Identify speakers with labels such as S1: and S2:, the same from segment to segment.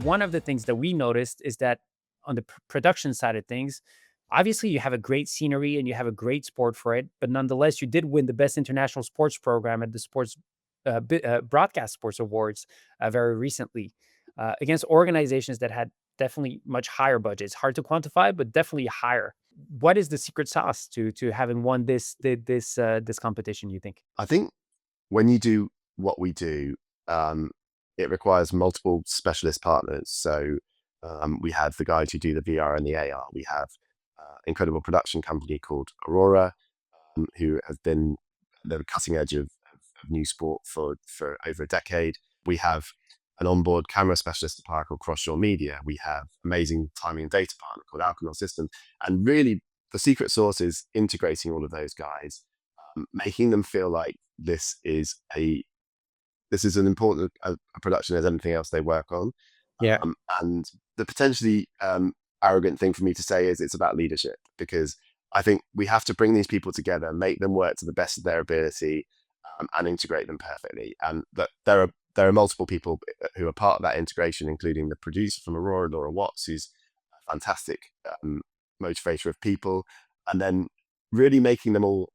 S1: one of the things that we noticed is that on the production side of things, obviously you have a great scenery and you have a great sport for it, but nonetheless, you did win the best international sports program at the broadcast sports awards very recently against organizations that had definitely much higher budgets. Hard to quantify, but definitely higher. What is the secret sauce to having won this competition, you think?
S2: I think when you do what we do, um, it requires multiple specialist partners. So we have the guys who do the VR and the AR. We have incredible production company called Aurora, who have been the cutting edge of new sport for over a decade. We have an onboard camera specialist supplier called Crossshore Media. We have amazing timing and data partner called Alkanor Systems. And really, the secret sauce is integrating all of those guys, making them feel like this is an important a production as anything else they work on.
S1: Yeah.
S2: And the potentially arrogant thing for me to say is it's about leadership, because I think we have to bring these people together, make them work to the best of their ability, and integrate them perfectly. And that there are multiple people who are part of that integration, including the producer from Aurora, Laura Watts, who's a fantastic motivator of people, and then really making them all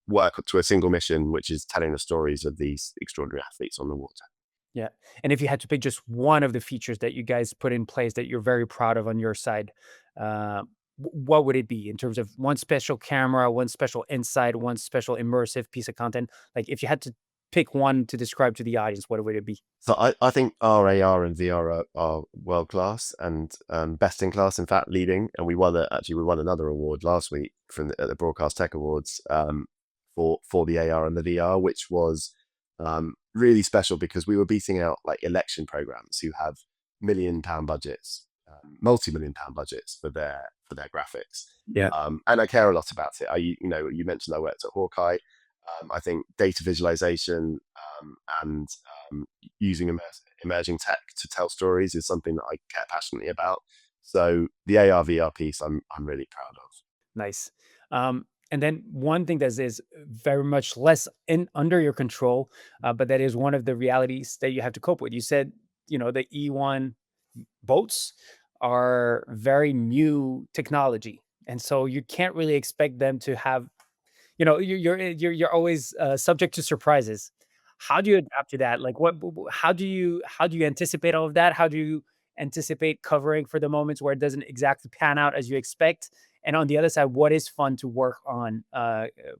S2: work to a single mission, which is telling the stories of these extraordinary athletes on the water.
S1: Yeah. And if you had to pick just one of the features that you guys put in place that you're very proud of on your side, what would it be in terms of one special camera, one special insight, one special immersive piece of content? Like if you had to pick one to describe to the audience, what would it be?
S2: So I think our AR and VR are world class and best in class, in fact, leading. And we won another award last week at the Broadcast Tech Awards for the AR and the VR, which was really special because we were beating out like election programs who have £1 million budgets, multi-million pound budgets for their graphics.
S1: Yeah.
S2: And I care a lot about it. You mentioned I worked at Hawkeye. I think data visualization and using emerging tech to tell stories is something that I care passionately about. So the AR VR piece, I'm really proud of.
S1: Nice. And then one thing that is very much less in under your control, but that is one of the realities that you have to cope with. You said, the E1 boats are very new technology, and so you can't really expect them to have, you're always subject to surprises. How do you adapt to that? Like, how do you anticipate all of that? How do you anticipate covering for the moments where it doesn't exactly pan out as you expect? And on the other side, what is fun to work on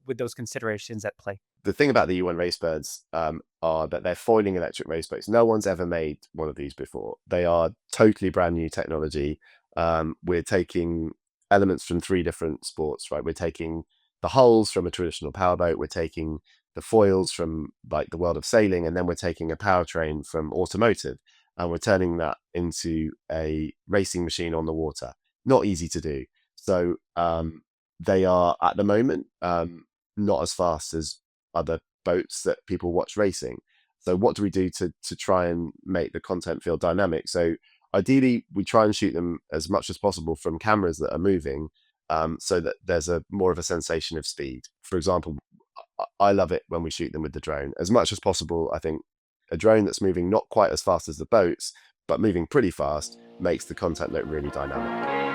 S1: with those considerations at play?
S2: The thing about the U1 race birds are that they're foiling electric race boats. No one's ever made one of these before. They are totally brand new technology. We're taking elements from three different sports, right? We're taking the hulls from a traditional powerboat. We're taking the foils from like the world of sailing, and then we're taking a powertrain from automotive, and we're turning that into a racing machine on the water. Not easy to do. So they are at the moment not as fast as other boats that people watch racing. So what do we do to try and make the content feel dynamic? So ideally, we try and shoot them as much as possible from cameras that are moving, so that there's a more of a sensation of speed. For example, I love it when we shoot them with the drone as much as possible. I think a drone that's moving not quite as fast as the boats, but moving pretty fast makes the content look really dynamic.